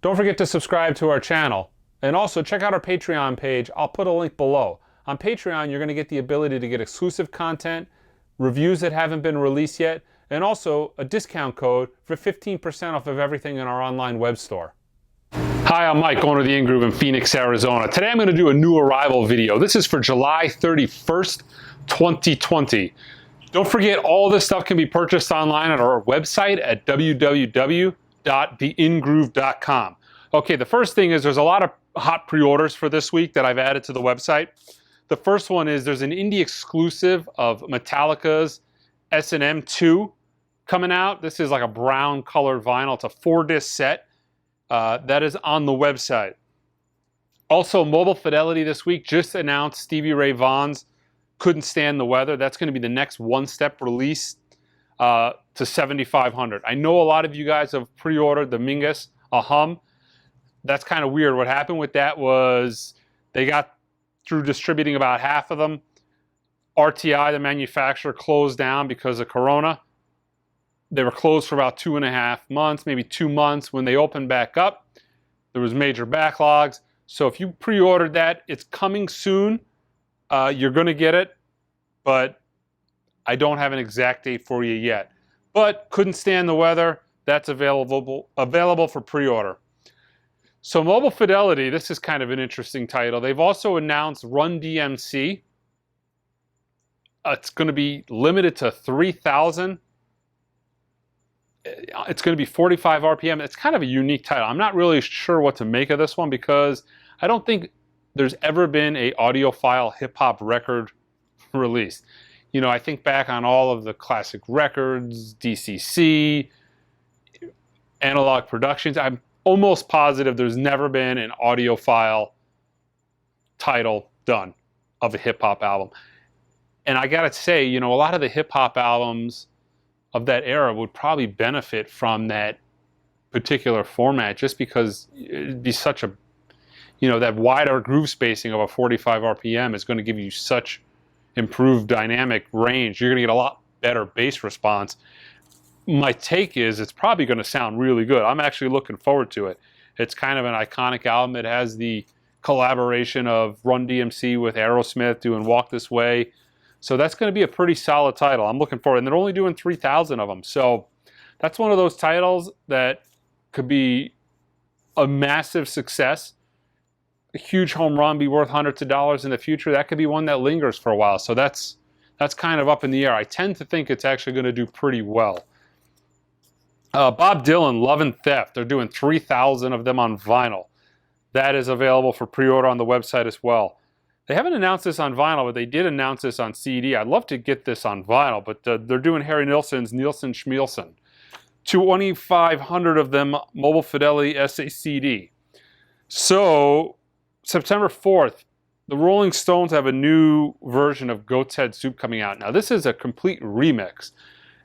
Don't forget to subscribe to our channel. And also check out our Patreon page. I'll put a link below. On Patreon, you're going to get the ability to get exclusive content, reviews that haven't been released yet, and also a discount code for 15% off of everything in our online web store. Hi, I'm Mike, owner of the In-Groove in Phoenix, Arizona. Today I'm going to do a new arrival video. This is for July 31st, 2020. Don't forget, all this stuff can be purchased online at our website at www.theingroove.com. Okay, the first thing is there's a lot of hot pre-orders for this week that I've added to the website. The first one is there's an indie exclusive of Metallica's S&M 2 coming out. This is like a brown colored vinyl. It's a 4-disc set that is on the website. Also, Mobile Fidelity this week just announced Stevie Ray Vaughan's Couldn't Stand the Weather. That's going to be the next one-step release to 7,500. I know a lot of you guys have pre-ordered the Mingus, a Hum. That's kind of weird. What happened with that was they got through distributing about half of them. RTI, the manufacturer, closed down because of Corona. They were closed for about 2.5 months, maybe 2 months. When they opened back up, there was major backlogs. So if you pre-ordered that, it's coming soon. You're going to get it, but I don't have an exact date for you yet. But Couldn't Stand the Weather, that's available for pre-order. So Mobile Fidelity, this is kind of an interesting title. They've also announced Run DMC. It's going to be limited to 3,000. It's going to be 45 RPM. It's kind of a unique title. I'm not really sure what to make of this one because I don't think there's ever been a audiophile hip-hop record released. You know, I think back on all of the classic records, DCC, Analog Productions. I'm almost positive there's never been an audiophile title done of a hip-hop album. And I gotta say, you know, a lot of the hip-hop albums of that era would probably benefit from that particular format just because it'd be such a, you know, that wider groove spacing of a 45 RPM is going to give you such improved dynamic range. You're going to get a lot better bass response. My take is it's probably going to sound really good. I'm actually looking forward to it. It's kind of an iconic album. It has the collaboration of Run DMC with Aerosmith doing Walk This Way. So that's going to be a pretty solid title. I'm looking forward. And they're only doing 3,000 of them. So that's one of those titles that could be a massive success. A huge home run, be worth hundreds of dollars in the future. That could be one that lingers for a while. So that's kind of up in the air. I tend to think it's actually going to do pretty well. Bob Dylan, Love and Theft. They're doing 3,000 of them on vinyl. That is available for pre-order on the website as well. They haven't announced this on vinyl, but they did announce this on CD. I'd love to get this on vinyl, but they're doing Harry Nilsson's Nielsen Schmielsen. 2,500 of them, Mobile Fidelity SACD. So, September 4th, the Rolling Stones have a new version of Goat's Head Soup coming out. Now, this is a complete remix.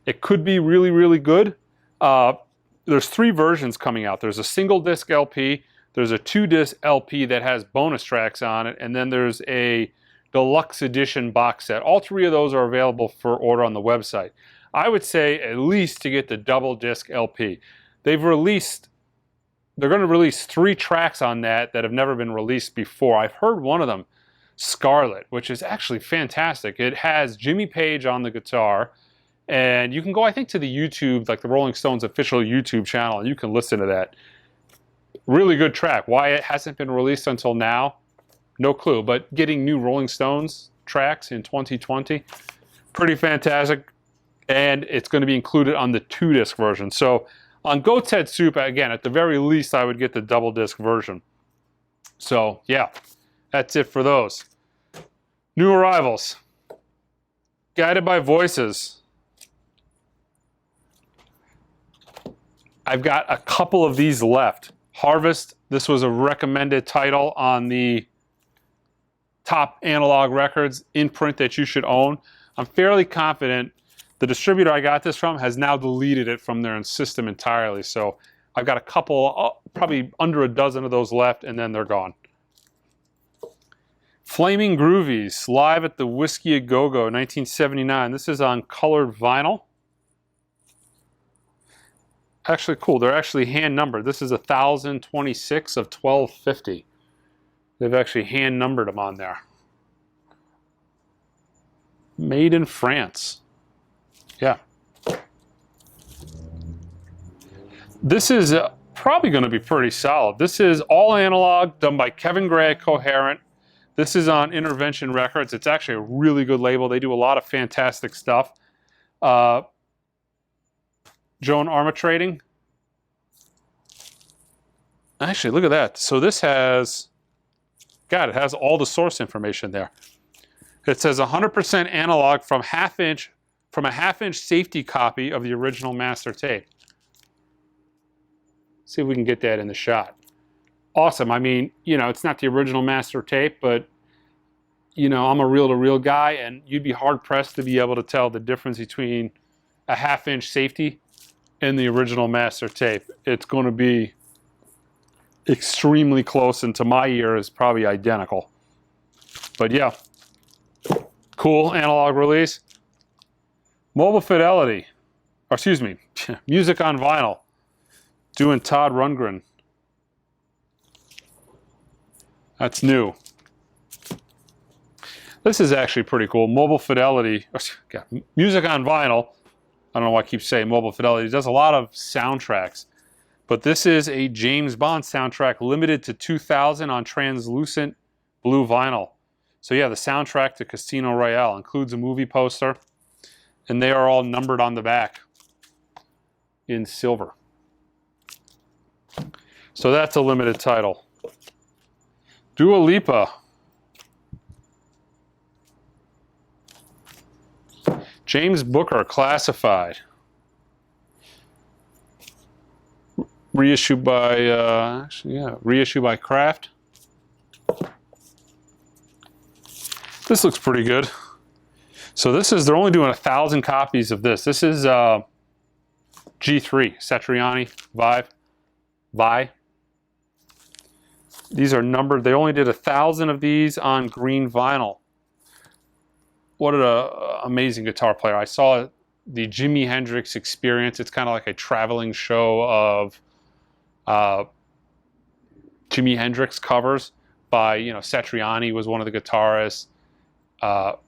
It could be really, really good. There's 3 versions coming out. There's a single disc LP, there's a 2-disc LP that has bonus tracks on it, and then there's a deluxe edition box set. All 3 of those are available for order on the website. I would say at least to get the double disc LP. They're going to release 3 tracks on that have never been released before. I've heard one of them, Scarlet, which is actually fantastic. It has Jimmy Page on the guitar. And you can go, I think, to the YouTube, like the Rolling Stones official YouTube channel, and you can listen to that. Really good track. Why it hasn't been released until now, no clue. But getting new Rolling Stones tracks in 2020, pretty fantastic. And it's going to be included on the 2-disc version. So on Goat's Head Soup, again, at the very least, I would get the double disc version. So, yeah, that's it for those. New arrivals. Guided by Voices. I've got a couple of these left. Harvest, this was a recommended title on the top analog records in print that you should own. I'm fairly confident the distributor I got this from has now deleted it from their system entirely. So I've got a couple, probably under a dozen of those left, and then they're gone. Flaming Groovies, live at the Whiskey A Go-Go, 1979. This is on colored vinyl. actually cool. They're actually hand numbered. This is 1026 of 1250. They've actually hand numbered them on there. Made in France. Yeah. This is probably going to be pretty solid. This is all analog, done by Kevin Gray, Coherent. This is on Intervention Records. It's actually a really good label. They do a lot of fantastic stuff. Joan Armatrading. Actually, look at that. So this has, God, it has all the source information there. It says 100% analog from a half-inch safety copy of the original master tape. See if we can get that in the shot. Awesome. I mean, you know, it's not the original master tape, but, you know, I'm a reel-to-reel guy, and you'd be hard-pressed to be able to tell the difference between a half-inch safety and the original master tape. It's going to be extremely close, and to my ear is probably identical. But yeah, cool analog release. Mobile Fidelity, or excuse me, Music on Vinyl, doing Todd Rundgren. That's new. This is actually pretty cool. Mobile Fidelity, Music on Vinyl. I don't know why I keep saying Mobile Fidelity. It does a lot of soundtracks. But this is a James Bond soundtrack limited to 2000 on translucent blue vinyl. So yeah, the soundtrack to Casino Royale includes a movie poster, and they are all numbered on the back in silver. So that's a limited title. Dua Lipa. James Booker, Classified. Reissued by, reissued by Kraft. This looks pretty good. So this is, they're only doing 1,000 copies of this. This is G3, Satriani, Vi. These are numbered. They only did 1,000 of these on green vinyl. What an amazing guitar player. I saw the Jimi Hendrix Experience. It's kind of like a traveling show of Jimi Hendrix covers by, you know, Satriani was one of the guitarists. God,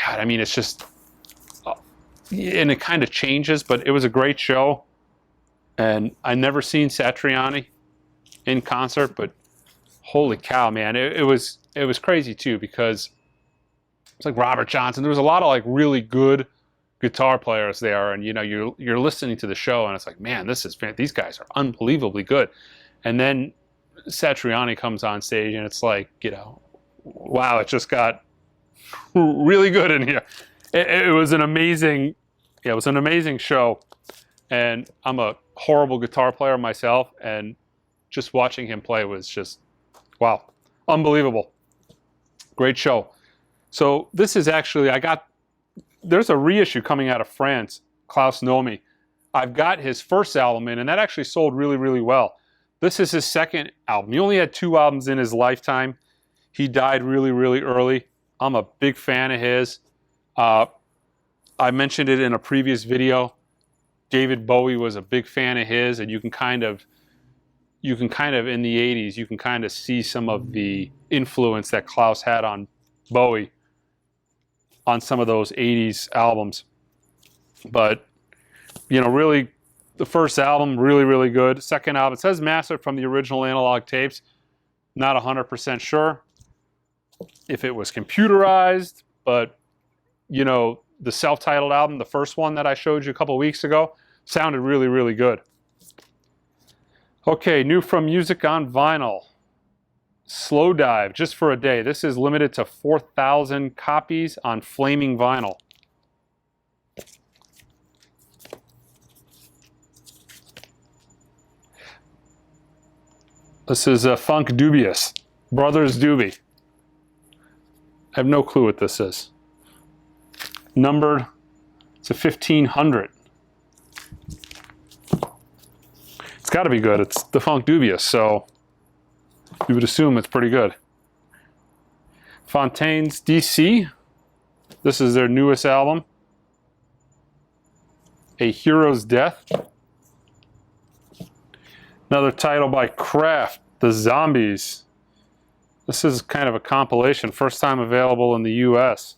I mean, it's just, and it kind of changes, but it was a great show. And I never seen Satriani in concert, but holy cow, man, it was crazy too, because it's like Robert Johnson. There was a lot of like really good guitar players there, and you know, you're listening to the show, and it's like, man, these guys are unbelievably good. And then Satriani comes on stage, and it's like, you know, wow, it just got really good in here. It was an amazing, yeah, it was an amazing show. And I'm a horrible guitar player myself, and just watching him play was just, wow, unbelievable. Great show. So this is actually, there's a reissue coming out of France, Klaus Nomi. I've got his first album in, and that actually sold really, really well. This is his second album. He only had 2 albums in his lifetime. He died really, really early. I'm a big fan of his. I mentioned it in a previous video. David Bowie was a big fan of his, and you can kind of in the 80s, you can kind of see some of the influence that Klaus had on Bowie on some of those 80s albums. But, you know, really, the first album, really, really good. Second album, it says mastered from the original analog tapes. Not 100% sure if it was computerized, but, you know, the self-titled album, the first one that I showed you a couple weeks ago, sounded really, really good. Okay, new from Music on Vinyl. Slow Dive, Just for a Day. This is limited to 4,000 copies on flaming vinyl. This is Funk Dubious, Brothers Doobie. I have no clue what this is. Numbered, it's a 1500. It's got to be good. It's the Funk Dubious, so you would assume it's pretty good. Fontaine's DC. This is their newest album. A Hero's Death. Another title by Kraft, The Zombies. This is kind of a compilation, first time available in the US.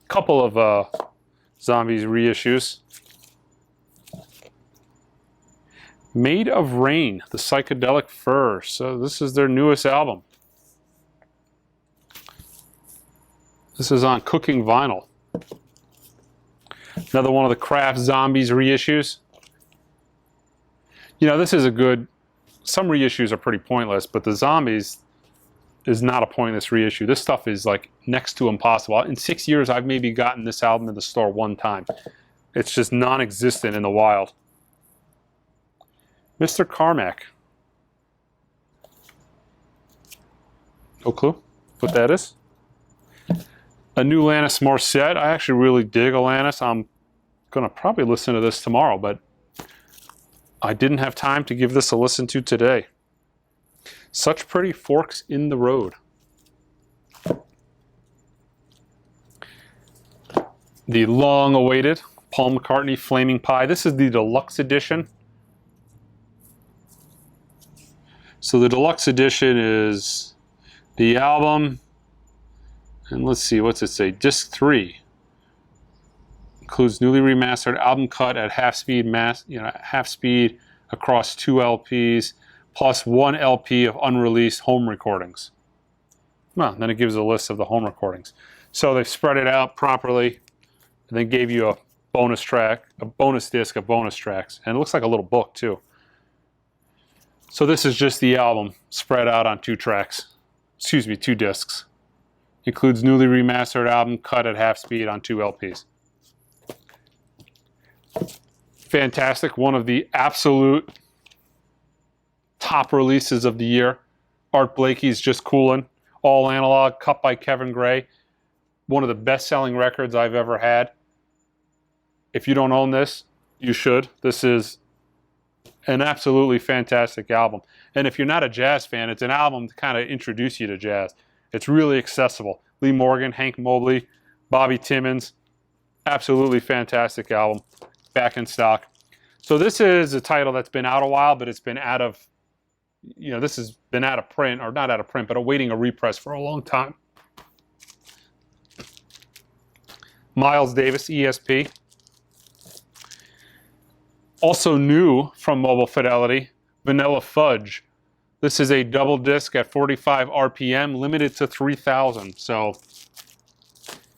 Couple of Zombies reissues. Made of Rain, The Psychedelic Fur. So this is their newest album. This is on Cooking Vinyl. Another one of the Kraft Zombies reissues. You know, this is a good, some reissues are pretty pointless, but the Zombies is not a pointless reissue. This stuff is like next to impossible. In 6 years, I've maybe gotten this album in the store one time. It's just non-existent in the wild. Mr. Carmack. No clue what that is. A new Alanis Morissette. I actually really dig Alanis. I'm going to probably listen to this tomorrow, but I didn't have time to give this a listen to today. Such Pretty Forks in the Road. The long-awaited Paul McCartney Flaming Pie. This is the deluxe edition. So the deluxe edition is the album, and let's see, what's it say? Disc 3 includes newly remastered album cut at half speed, half speed across 2 LPs, plus 1 LP of unreleased home recordings. Well, then it gives a list of the home recordings. So they've spread it out properly, and then gave you a bonus track, a bonus disc of bonus tracks, and it looks like a little book too. So this is just the album spread out on 2 tracks. Excuse me, 2 discs. Includes newly remastered album cut at half speed on 2 LPs. Fantastic. One of the absolute top releases of the year. Art Blakey's Just Coolin'. All analog, cut by Kevin Gray. One of the best-selling records I've ever had. If you don't own this, you should. This is an absolutely fantastic album. And if you're not a jazz fan, it's an album to kind of introduce you to jazz. It's really accessible. Lee Morgan, Hank Mobley, Bobby Timmons. Absolutely fantastic album. Back in stock. So this is a title that's been out a while, but it's been out of, this has been out of print, or not out of print, but awaiting a repress for a long time. Miles Davis, ESP. Also new from Mobile Fidelity, Vanilla Fudge. This is a double disc at 45 RPM, limited to 3,000. So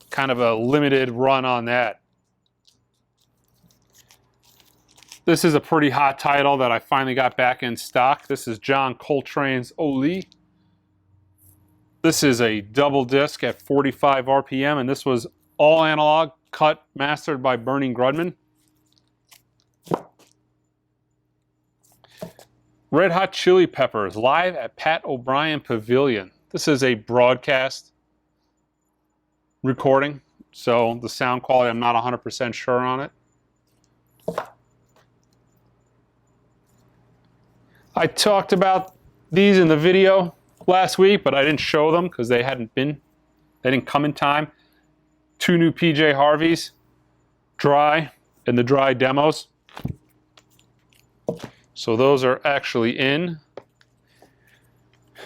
kind of a limited run on that. This is a pretty hot title that I finally got back in stock. This is John Coltrane's Oli. This is a double disc at 45 RPM, and this was all analog, cut, mastered by Bernie Grudman. Red Hot Chili Peppers, live at Pat O'Brien Pavilion. This is a broadcast recording, so the sound quality, I'm not 100% sure on it. I talked about these in the video last week, but I didn't show them because they didn't come in time. 2 new PJ Harveys, dry, and the dry demos. So those are actually in.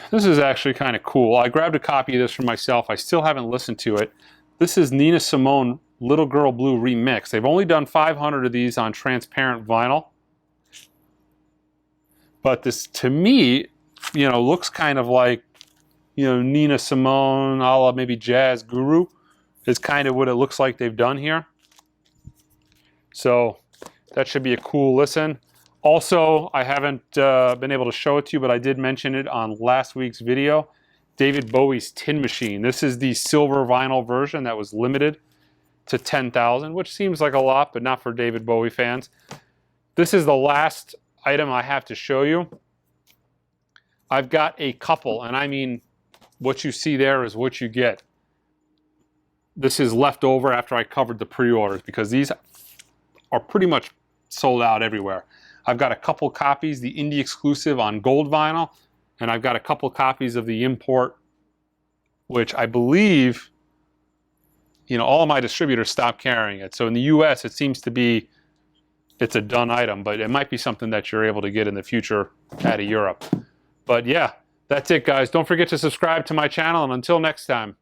This is actually kind of cool. I grabbed a copy of this for myself. I still haven't listened to it. This is Nina Simone Little Girl Blue Remix. They've only done 500 of these on transparent vinyl. But this, to me, looks kind of like, Nina Simone, a la maybe Jazz Guru, is kind of what it looks like they've done here. So that should be a cool listen. Also, I haven't been able to show it to you, but I did mention it on last week's video. David Bowie's Tin Machine. This is the silver vinyl version that was limited to 10,000, which seems like a lot, but not for David Bowie fans. This is the last item I have to show you. I've got a couple, and I mean, what you see there is what you get. This is left over after I covered the pre-orders, because these are pretty much sold out everywhere. I've got a couple copies, the indie exclusive on gold vinyl, and I've got a couple copies of the import, which I believe, all of my distributors stopped carrying it. So in the US, it seems to be it's a done item, but it might be something that you're able to get in the future out of Europe. But yeah, that's it, guys. Don't forget to subscribe to my channel, and until next time.